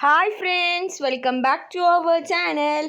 Hi friends, welcome back to our channel.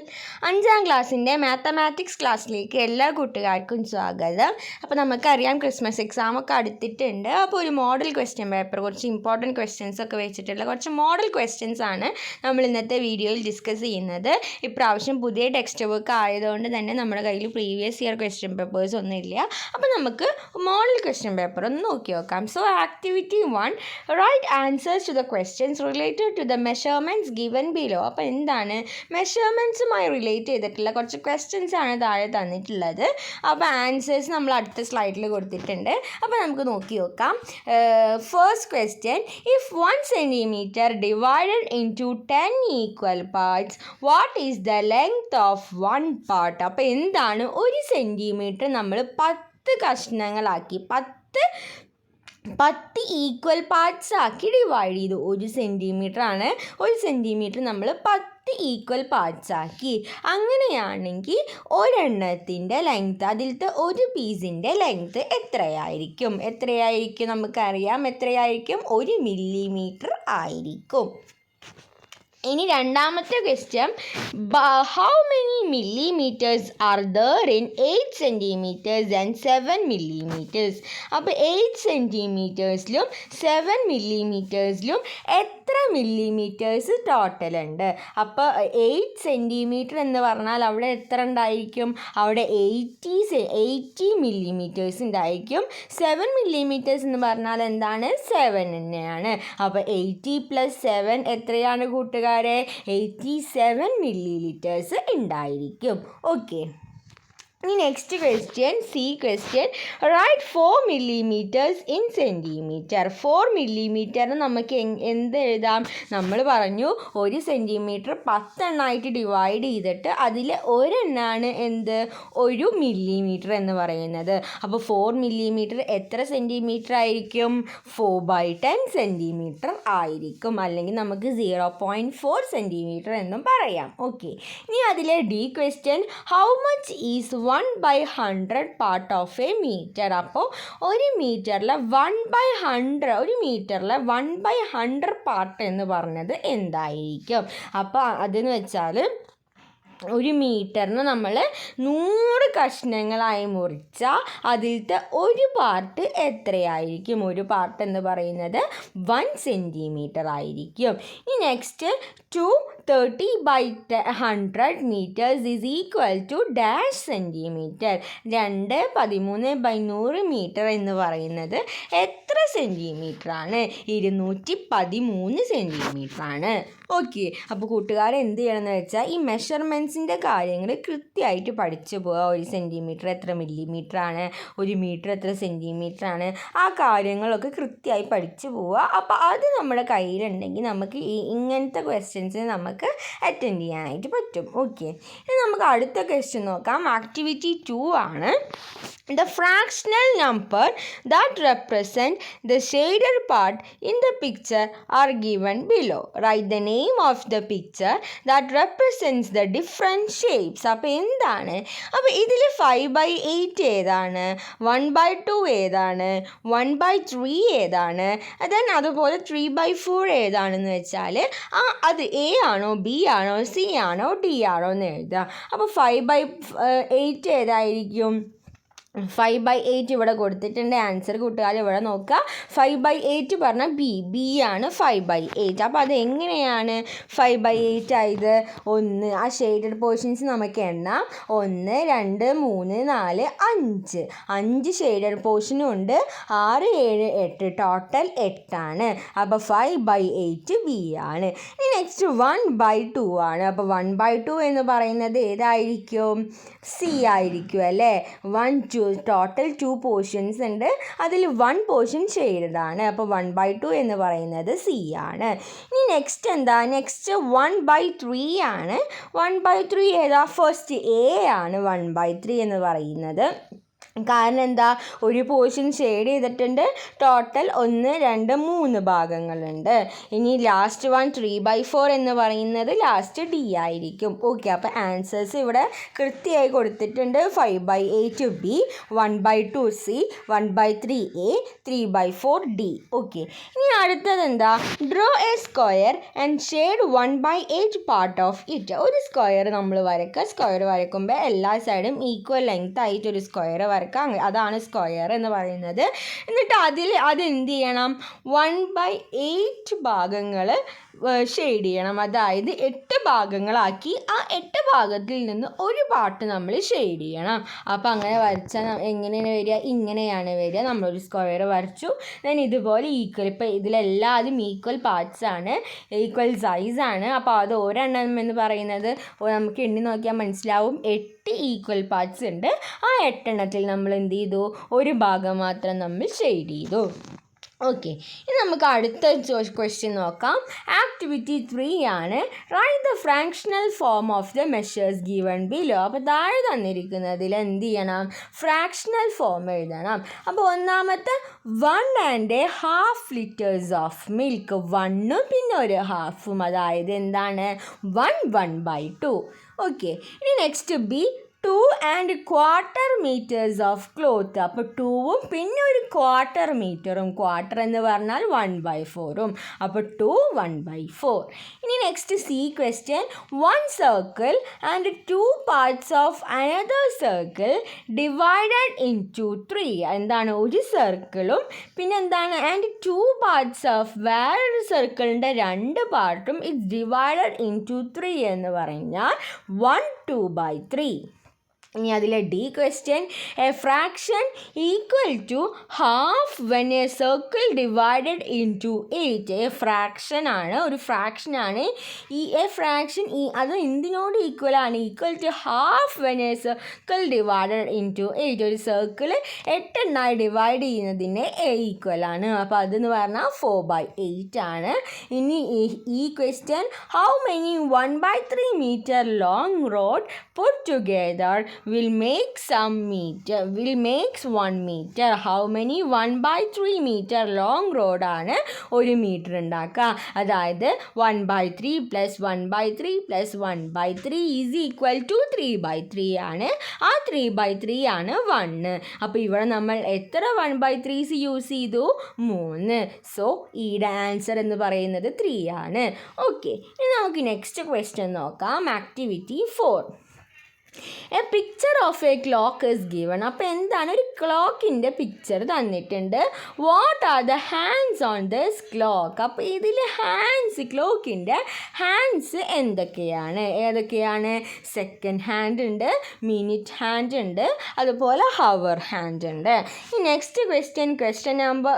5ാം ക്ലാസ്സിൻ്റെ mathematics ക്ലാസ്സിലേക്ക് എല്ലാ കൂട്ടുകാർക്കും സ്വാഗതം. അപ്പോൾ നമുക്കറിയാം ക്രിസ്മസ് എക്സാമൊക്കെ അടുത്തിട്ടുണ്ട്. അപ്പോൾ ഒരു മോഡൽ ക്വസ്റ്റ്യൻ പേപ്പർ, കുറച്ച് ഇമ്പോർട്ടൻറ്റ് ക്വസ്റ്റ്യൻസ് ഒക്കെ വെച്ചിട്ടുള്ള കുറച്ച് മോഡൽ ക്വസ്റ്റ്യൻസ് ആണ് നമ്മൾ ഇന്നത്തെ വീഡിയോയിൽ ഡിസ്കസ് ചെയ്യുന്നത്. ഇപ്രാവശ്യം പുതിയ ടെക്സ്റ്റ് ബുക്ക് ആയതുകൊണ്ട് തന്നെ നമ്മുടെ കയ്യിൽ പ്രീവിയസ് ഇയർ ക്വസ്റ്റ്യൻ പേപ്പേഴ്സ് ഒന്നും ഇല്ല. അപ്പോൾ നമുക്ക് മോഡൽ ക്വസ്റ്റ്യൻ പേപ്പർ ഒന്ന് നോക്കി നോക്കാം. So activity 1, write answers to the questions related to the measurements given below. അപ്പോൾ എന്താണ് മെഷർമെൻറ്റ്സുമായി റിലേറ്റ് ചെയ്തിട്ടുള്ള കുറച്ച് ക്വസ്റ്റ്യൻസ് ആണ് താഴെ തന്നിട്ടുള്ളത്. അപ്പോൾ ആൻസേഴ്സ് നമ്മൾ അടുത്ത സ്ലൈഡിൽ കൊടുത്തിട്ടുണ്ട്. അപ്പോൾ നമുക്ക് നോക്കി നോക്കാം. First question, if 1 centimeter divided into 10 equal parts, what is the length of 1 part? അപ്പോൾ എന്താണ് 1 സെൻറ്റിമീറ്റർ നമ്മൾ 10 കഷ്ണങ്ങളാക്കി 10 ഈക്വൽ പാർട്സ് ആക്കി ഡിവൈഡ് ചെയ്തു. 1 സെൻറ്റിമീറ്റർ ആണ്, 1 സെൻറ്റിമീറ്റർ നമ്മൾ 10 ഈക്വൽ പാർട്സ് ആക്കി. അങ്ങനെയാണെങ്കിൽ ഒരെണ്ണത്തിൻ്റെ ലെങ്ത്ത്, അതിലത്തെ ഒരു പീസിൻ്റെ ലെങ്ത്ത് എത്രയായിരിക്കും? നമുക്കറിയാം എത്രയായിരിക്കും? 1 മില്ലിമീറ്റർ ആയിരിക്കും. ഇനി രണ്ടാമത്തെ question, how many millimetres are there in 8 centimetres and 7 millimetres? അപ്പോൾ 8 സെൻറ്റിമീറ്റേഴ്സിലും 7 മില്ലിമീറ്റേഴ്സിലും എത്ര മില്ലിമീറ്റേഴ്സ് ടോട്ടൽ ഉണ്ട്? അപ്പോൾ 8 സെൻറ്റിമീറ്റർ എന്ന് പറഞ്ഞാൽ അവിടെ എത്ര ഉണ്ടായിരിക്കും? അവിടെ 80 മില്ലിമീറ്റേഴ്സ് ഉണ്ടായിരിക്കും. 7 മില്ലിമീറ്റേഴ്സ് എന്ന് പറഞ്ഞാൽ എന്താണ്? 7 തന്നെയാണ്. അപ്പോൾ 80 + 7 എത്രയാണ് കൂട്ടുകാർ? 87 മില്ലിലിറ്റേഴ്സ് ഉണ്ടായിരിക്കും. ഓക്കെ. ഇനി next question, C question, write 4 millimetres in centimetre. 4 millimetre നമുക്ക് എന്ത് എഴുതാം? നമ്മൾ പറഞ്ഞു 1 സെൻറ്റിമീറ്റർ 10 എണ്ണമായിട്ട് ഡിവൈഡ് ചെയ്തിട്ട് അതിൽ ഒരെണ്ണമാണ് എന്ത്? 1 മില്ലിമീറ്റർ എന്ന് പറയുന്നത്. അപ്പോൾ 4 മില്ലിമീറ്റർ എത്ര സെൻറ്റിമീറ്റർ ആയിരിക്കും? 4/10 സെൻറ്റിമീറ്റർ ആയിരിക്കും. അല്ലെങ്കിൽ നമുക്ക് 0.4 സെൻറ്റിമീറ്റർ എന്നും പറയാം. ഓക്കെ. ഇനി അതിലെ D question, how much is 1/100 part of a metre? അപ്പോൾ ഒരു മീറ്ററിലെ 1/100 പാർട്ട് എന്ന് പറഞ്ഞത് എന്തായിരിക്കും? അപ്പോൾ അതെന്ന് വെച്ചാൽ ഒരു മീറ്ററിന് നമ്മൾ 100 കഷ്ണങ്ങളായി മുറിച്ചാൽ അതിലത്തെ ഒരു പാർട്ട് എത്രയായിരിക്കും? ഒരു പാർട്ട് എന്ന് പറയുന്നത് 1 സെൻറ്റിമീറ്റർ ആയിരിക്കും. ഇനി next, 230/100 metres is equal to dash centimetre. 213/100 metre എന്ന് പറയുന്നത് എത്ര സെൻറ്റിമീറ്റർ ആണ്? 213 സെൻറ്റിമീറ്റർ ആണ്. ഓക്കെ. അപ്പോൾ കൂട്ടുകാർ എന്ത് ചെയ്യണമെന്ന് വെച്ചാൽ ഈ മെഷർമെൻറ്റ്സിൻ്റെ കാര്യങ്ങൾ കൃത്യമായിട്ട് പഠിച്ചു പോവുക. 1 സെൻറ്റിമീറ്റർ എത്ര മില്ലിമീറ്റർ ആണ്, 1 മീറ്റർ എത്ര സെൻറ്റിമീറ്റർ ആണ്, ആ കാര്യങ്ങളൊക്കെ കൃത്യമായി പഠിച്ചു പോവുക. അപ്പോൾ അത് നമ്മുടെ കയ്യിലുണ്ടെങ്കിൽ നമുക്ക് ഇങ്ങനത്തെ ക്വസ്റ്റ്യൻസ് നമുക്ക് അറ്റൻഡ് ചെയ്യാനായിട്ട് പറ്റും. ഓക്കെ. ഇനി നമുക്ക് അടുത്ത ക്വസ്റ്റ്യൻ നോക്കാം. ആക്ടിവിറ്റി 2 ആണ്. The fractional number that represent the shaded part in the picture are given below. Write the name of the picture that represents the different shapes. അപ്പോൾ എന്താണ്? അപ്പോൾ ഇതിൽ 5/8 ഏതാണ്? 1/2 ഏതാണ്? 1/3 ഏതാണ്? അതുപോലെ 3/4 ഏതാണെന്ന് വെച്ചാൽ അത് എ ആണോ, ബി ആണോ, സി ആണോ, ഡി ആണോ എന്ന് എഴുതുക. അപ്പോൾ 5/8 ഏതായിരിക്കും? 5/8 ഇവിടെ കൊടുത്തിട്ടുണ്ട്. ആൻസർ കൂട്ടുകാർ ഇവിടെ നോക്കുക. 5/8 പറഞ്ഞാൽ ബി ആണ് 5/8. അപ്പോൾ അത് എങ്ങനെയാണ് 5/8 ആയത്? 1, ആ ഷെയ്ഡഡ് പോർഷൻസ് നമുക്ക് എണ്ണാം. 1, 2, 3, 4, 5 ഷെയ്ഡഡ് പോർഷനും ഉണ്ട്. 6, 7, 8 ടോട്ടൽ 8 ആണ്. അപ്പോൾ 5/8 ബി ആണ്. ഇനി നെക്സ്റ്റ് 1/2 ആണ്. അപ്പോൾ 1/2 എന്ന് പറയുന്നത് ഏതായിരിക്കും? സി ആയിരിക്കും അല്ലേ. 1, 2 ടോട്ടൽ 2 പോർഷൻസ് ഉണ്ട്. അതിൽ 1 പോർഷൻ ഷെയ്ഡഡ് ആണ്. അപ്പോൾ 1/2 എന്ന് പറയുന്നത് സി ആണ്. ഇനി നെക്സ്റ്റ് എന്താ? നെക്സ്റ്റ് 1/3 ആണ്. 1/3 ഏതാ? ഫസ്റ്റ് എ ആണ് 1/3 എന്ന് പറയുന്നത്. കാരണം എന്താ, ഒരു പോർഷൻ ഷെയ്ഡ് ചെയ്തിട്ടുണ്ട്, ടോട്ടൽ 1 2 3 ഭാഗങ്ങളുണ്ട്. ഇനി ലാസ്റ്റ് 3/4 എന്ന് പറയുന്നത് ലാസ്റ്റ് ഡി ആയിരിക്കും. ഓക്കെ, അപ്പോൾ ആൻസേഴ്സ് ഇവിടെ കൃത്യമായി കൊടുത്തിട്ടുണ്ട്. 5/8 B, 1/2 C, 1/3 A, 3/4 D. Okay, ഇനി അടുത്തത് എന്താ, draw A square and shade 1/8 part of it. ഒരു സ്ക്വയർ നമ്മൾ വരയ്ക്കുക. സ്ക്വയർ വരയ്ക്കുമ്പോൾ എല്ലാ സൈഡും ഈക്വൽ ലെങ്ത് ആയിട്ട് ഒരു സ്ക്വയർ വരയ്ക്കാം. അതാണ് സ്ക്വയർ എന്ന് പറയുന്നത്. എന്നിട്ട് അതെന്ത് ചെയ്യണം, 1/8 ഭാഗങ്ങൾ ഷെയ്ഡ് ചെയ്യണം. അതായത് 8 ഭാഗങ്ങളാക്കി ആ 8 ഭാഗത്തിൽ നിന്ന് ഒരു പാർട്ട് നമ്മൾ ഷെയ്ഡ് ചെയ്യണം. അപ്പോൾ അങ്ങനെ വരച്ചാൽ എങ്ങനെയാണ് വരിക, ഇങ്ങനെയാണ് വരിക. നമ്മളൊരു സ്ക്വയർ വരച്ചു, ദെൻ ഇതുപോലെ ഈക്വൽ, ഇപ്പോൾ ഇതിലെല്ലാതും ഈക്വൽ പാർട്സ് ആണ്, ഈക്വൽ സൈസാണ്. അപ്പോൾ അത് ഒരെണ്ണം എന്ന് പറയുന്നത് നമുക്ക് എണ്ണി നോക്കിയാൽ മനസ്സിലാവും, 8 ഈക്വൽ പാർട്സ് ഉണ്ട്. ആ 8 എണ്ണത്തിൽ നമ്മൾ എന്ത് ചെയ്തു, ഒരു ഭാഗം മാത്രം നമ്മൾ ഷെയ്ഡ് ചെയ്തു. ഓക്കെ, ഇനി നമുക്ക് അടുത്ത ക്വസ്റ്റ്യൻ നോക്കാം. ആക്ടിവിറ്റി 3 ആണ്. Write the fractional form of the measures given below. അപ്പോൾ താഴെ തന്നിരിക്കുന്നതിൽ എന്ത് ചെയ്യണം, ഫ്രാക്ഷണൽ ഫോം എഴുതണം. അപ്പോൾ ഒന്നാമത്തെ 1.5 liters ഓഫ് മിൽക്ക്, 1ഉം പിന്നെ ഒരു ഹാഫും, അതായത് എന്താണ് 1/2. ഓക്കെ, ഇനി next B 2.25 meters of cloth. അപ്പോൾ 2ഉം പിന്നെ ഒരു 1/4 മീറ്ററും, ക്വാർട്ടർ എന്ന് പറഞ്ഞാൽ 1/4ഉം, അപ്പോൾ 2 1/4. ഇനി next C question, 1 circle and 2 parts of another circle divided into 3. എന്താണ്, ഒരു സർക്കിളും പിന്നെ എന്താണ് ആൻഡ് 2 parts ഓഫ് വേറൊരു സർക്കിളിൻ്റെ 2 പാർട്ടും ഇറ്റ്സ് ഡിവൈഡഡ് ഇൻടു 3 എന്ന് പറഞ്ഞാൽ 1 2/3. ഇനി അതിലെ D question, a fraction equal to half when a circle divided into 8. A fraction ആണ്, ഒരു ഫ്രാക്ഷൻ ആണ്. എ ഫ്രാക്ഷൻ അത് എന്തിനോട് ഈക്വൽ ആണ്, equal to half when a circle divided into 8. ഒരു സർക്കിൾ 8 എണ്ണായി ഡിവൈഡ് ചെയ്യുന്നതിന് ഈക്വൽ ആണ്. അപ്പോൾ അതെന്ന് പറഞ്ഞാൽ 4/8 ആണ്. ഇനി ഈ question, how many 1/3 meter long rod put together will makes 1 meter. How many 1/3 meter long road ആണ് 1 മീറ്റർ ഉണ്ടാക്കുക. അതായത് 1/3 + 1/3 + 1/3 ഈസ് ഈക്വൽ ടു 3/3 ആണ്. ആ 3/3 ആണ് 1. അപ്പോൾ ഇവിടെ നമ്മൾ എത്ര 1/3s യൂസ് ചെയ്തു, 3. സോ ഈയുടെ ആൻസർ എന്ന് പറയുന്നത് 3 ആണ്. ഓക്കെ, ഇനി നമുക്ക് നെക്സ്റ്റ് ക്വസ്റ്റ്യൻ നോക്കാം. Activity 4. A picture of a clock is given. അപ്പോൾ എന്താണ്, ഒരു ക്ലോക്കിൻ്റെ പിക്ചർ തന്നിട്ടുണ്ട്. What are the hands on this clock. അപ്പോൾ ഇതിൽ ഹാൻഡ്സ്, ക്ലോക്കിൻ്റെ ഹാൻഡ്സ് ഏതൊക്കെയാണ്, സെക്കൻഡ് ഹാൻഡ് ഉണ്ട്, മിനിറ്റ് ഹാൻഡ് ഉണ്ട്, അതുപോലെ ഹവർ ഹാൻഡ് ഉണ്ട്. ഈ next question number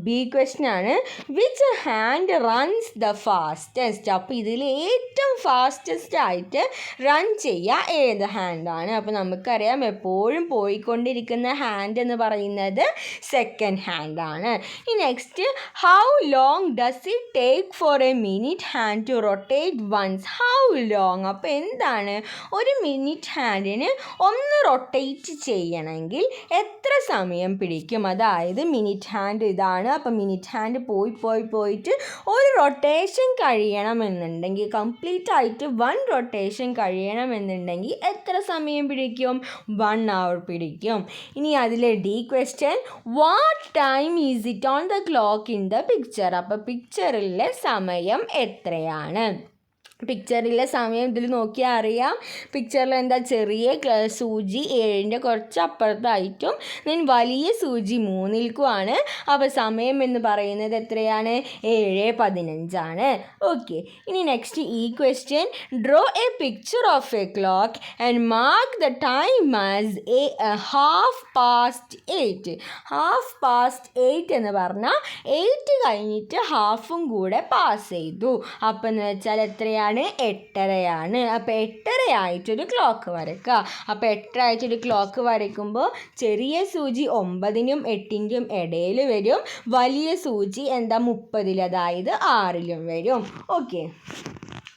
B question ആണ്. Which hand runs the fastest. അപ്പോൾ ഇതിൽ ഏറ്റവും ഫാസ്റ്റസ്റ്റ് ആയിട്ട് റൺ ചെയ്യുക ഏത് ഹാൻഡാണ്. അപ്പോൾ നമുക്കറിയാം എപ്പോഴും പോയിക്കൊണ്ടിരിക്കുന്ന ഹാൻഡ് എന്ന് പറയുന്നത് സെക്കൻഡ് ഹാൻഡാണ്. ഈ next, how long does it take for a minute hand to rotate once. How long, അപ്പോൾ എന്താണ്, ഒരു മിനിറ്റ് ഹാൻഡിന് ഒന്ന് റൊട്ടേറ്റ് ചെയ്യണമെങ്കിൽ എത്ര സമയം പിടിക്കും. അതായത് മിനിറ്റ് ഹാൻഡ് ഇതാണ്. അപ്പോൾ മിനിറ്റ് ഹാൻഡ് പോയിട്ട് ഒരു റൊട്ടേഷൻ കഴിയണമെന്നുണ്ടെങ്കിൽ, കംപ്ലീറ്റ് ആയിട്ട് 1 റൊട്ടേഷൻ കഴിയണമെന്നുണ്ടെങ്കിൽ എത്ര സമയം പിടിക്കും, 1 hour പിടിക്കും. ഇനി അതിലെ D question, what time is it on the clock in the picture. അപ്പോൾ പിക്ചറിലെ സമയം എത്രയാണ്. പിക്ചറിലെ സമയം ഇതിൽ നോക്കിയാൽ അറിയാം. പിക്ചറിൽ എന്താ, ചെറിയ സൂചി 7ൻ്റെ കുറച്ച് അപ്പുറത്തായിട്ടും ദെൻ വലിയ സൂചി 3-ക്കുമാണ്. അപ്പോൾ സമയം എന്ന് പറയുന്നത് എത്രയാണ്, 7:15 ആണ്. ഓക്കെ, ഇനി നെക്സ്റ്റ് ഈ question, draw A picture of a clock and mark the time as 8:30. 8:30 എന്ന് പറഞ്ഞാൽ 8 കഴിഞ്ഞിട്ട് ഹാഫും കൂടെ പാസ് ചെയ്തു. അപ്പോൾ എന്ന് വെച്ചാൽ എത്രയാണ്, 8:30 അപ്പോൾ 8:30 ആയിട്ടൊരു ക്ലോക്ക് വരയ്ക്കുക. അപ്പോൾ 8:30 ആയിട്ടൊരു ക്ലോക്ക് വരയ്ക്കുമ്പോൾ ചെറിയ സൂചി 9നും 8ൻ്റെയും ഇടയിൽ വരും. വലിയ സൂചി എന്താ, 30, അതായത് 6 വരും. ഓക്കെ,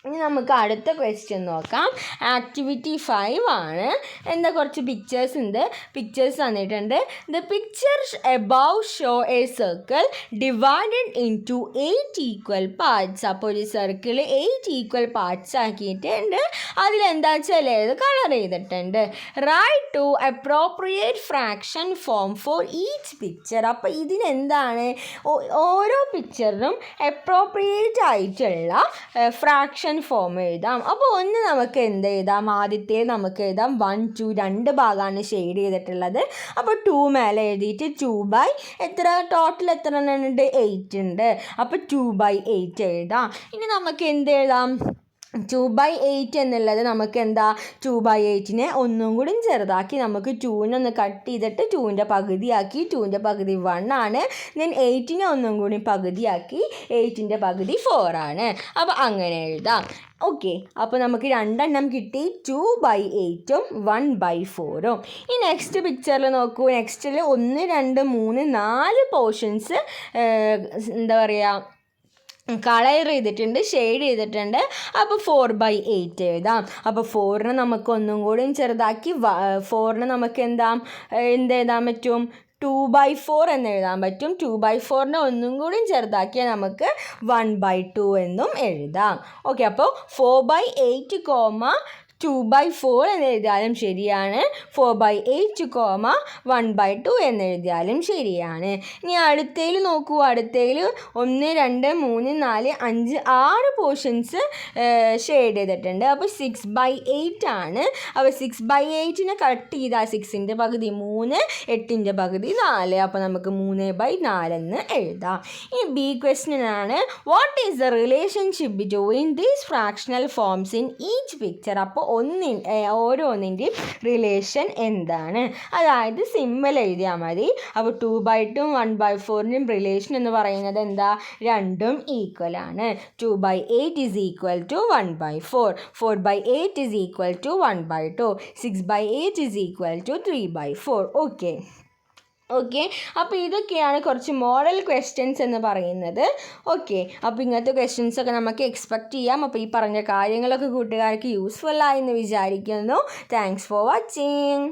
ഇനി നമുക്ക് അടുത്ത ക്വസ്റ്റ്യൻ നോക്കാം. ആക്ടിവിറ്റി 5 ആണ്. എന്താ കുറച്ച് പിക്ചേഴ്സ് ഉണ്ട്. പിക്ചേഴ്സ് തന്നിട്ടുണ്ട്. The pictures above show a circle divided in to 8 equal parts. അപ്പോൾ ഒരു സർക്കിൾ 8 ഈക്വൽ പാർട്സ് ആക്കിയിട്ടുണ്ട്. അതിലെന്താ വെച്ചാൽ ഇത് കളർ ചെയ്തിട്ടുണ്ട്. Write to appropriate fraction form for each picture. അപ്പോൾ ഇതിനെന്താണ് ഓരോ പിക്ചറിനും അപ്രോപ്രിയേറ്റ് ആയിട്ടുള്ള ഫ്രാക്ഷൻ ഫോം എഴുതാം. അപ്പോൾ ഒന്ന് നമുക്ക് എന്ത് എഴുതാം, ആദ്യത്തെ നമുക്ക് എഴുതാം 1 2 2 ഭാഗമാണ് ഷെയ്ഡ് ചെയ്തിട്ടുള്ളത്. അപ്പോൾ 2 മേലെ എഴുതിയിട്ട് 2 എത്ര ടോട്ടൽ എത്ര ഉണ്ട് 8 ഉണ്ട്. അപ്പോൾ 2/8 എഴുതാം. ഇനി നമുക്ക് എന്ത് എഴുതാം, 2/8 എന്നുള്ളത് നമുക്ക് എന്താ 2/8നെ ഒന്നും കൂടി ചെറുതാക്കി നമുക്ക് 2നെ ഒന്ന് കട്ട് ചെയ്തിട്ട് 2ൻ്റെ പകുതിയാക്കി. 2ൻ്റെ പകുതി 1 ആണ്. ദെൻ 8നെ ഒന്നും കൂടി പകുതിയാക്കി 8ൻ്റെ പകുതി 4 ആണ്. അപ്പോൾ അങ്ങനെ എഴുതാം. ഓക്കെ, അപ്പോൾ നമുക്ക് 2 എണ്ണം കിട്ടി, 2/8ഉം 1/4ഉം. ഈ നെക്സ്റ്റ് പിക്ചറിൽ നോക്കൂ. നെക്സ്റ്റിൽ 1 2 3 4 പോർഷൻസ് എന്താ പറയുക കളർ ചെയ്തിട്ടുണ്ട്, ഷെയ്ഡ് ചെയ്തിട്ടുണ്ട്. അപ്പോൾ 4/8 എഴുതാം. അപ്പോൾ 4നെ നമുക്ക് ഒന്നും കൂടി ചെറുതാക്കി 4നെ നമുക്ക് എന്തെഴുതാൻ പറ്റും 2/4 എന്ന് എഴുതാൻ പറ്റും. 2/4നെ ഒന്നും കൂടി ചെറുതാക്കിയാൽ നമുക്ക് 1/2 എന്നും എഴുതാം. ഓക്കെ, അപ്പോൾ 4/8 2/4 എന്ന് എഴുതിയാലും ശരിയാണ്. 4/8 1/2 എന്ന് എഴുതിയാലും ശരിയാണ്. ഇനി അടുത്തതിൽ നോക്കൂ. അടുത്തതിൽ 1 2 3 4 5 6 പോർഷൻസ് ഷെയ്ഡ് ചെയ്തിട്ടുണ്ട്. അപ്പോൾ 6/8 ആണ്. അപ്പോൾ 6/8നെ കട്ട് ചെയ്താൽ 6ൻ്റെ പകുതി 3, 8ൻ്റെ പകുതി 4. അപ്പോൾ നമുക്ക് 3/4 എന്ന് എഴുതാം. ഈ ബി ക്വസ്റ്റ്യൻ ആണ്. What is the relationship between these fractional forms in each picture. അപ്പോൾ ഓരോന്നിൻ്റെയും റിലേഷൻ എന്താണ്? അതായത് സിമ്പിൾ എഴുതിയാൽ മതി. അപ്പോൾ 2/2 1/4ൻ്റെയും റിലേഷൻ എന്ന് പറയുന്നത് എന്താ, രണ്ടും ഈക്വൽ ആണ്. 2/8 is equal to 1/4, 4/8 is equal to 1/2, 6/8 is equal to 3/4. Okay, അപ്പോൾ ഇതൊക്കെയാണ് കുറച്ച് മോഡൽ ക്വസ്റ്റ്യൻസ് എന്ന് പറയുന്നത്. ഓക്കെ, അപ്പോൾ ഇങ്ങനത്തെ ക്വസ്റ്റ്യൻസൊക്കെ നമുക്ക് എക്സ്പെക്റ്റ് ചെയ്യാം. അപ്പോൾ ഈ പറഞ്ഞ കാര്യങ്ങളൊക്കെ കൂട്ടുകാർക്ക് യൂസ്ഫുൾ ആയെന്ന് വിചാരിക്കുന്നു. Thanks for watching.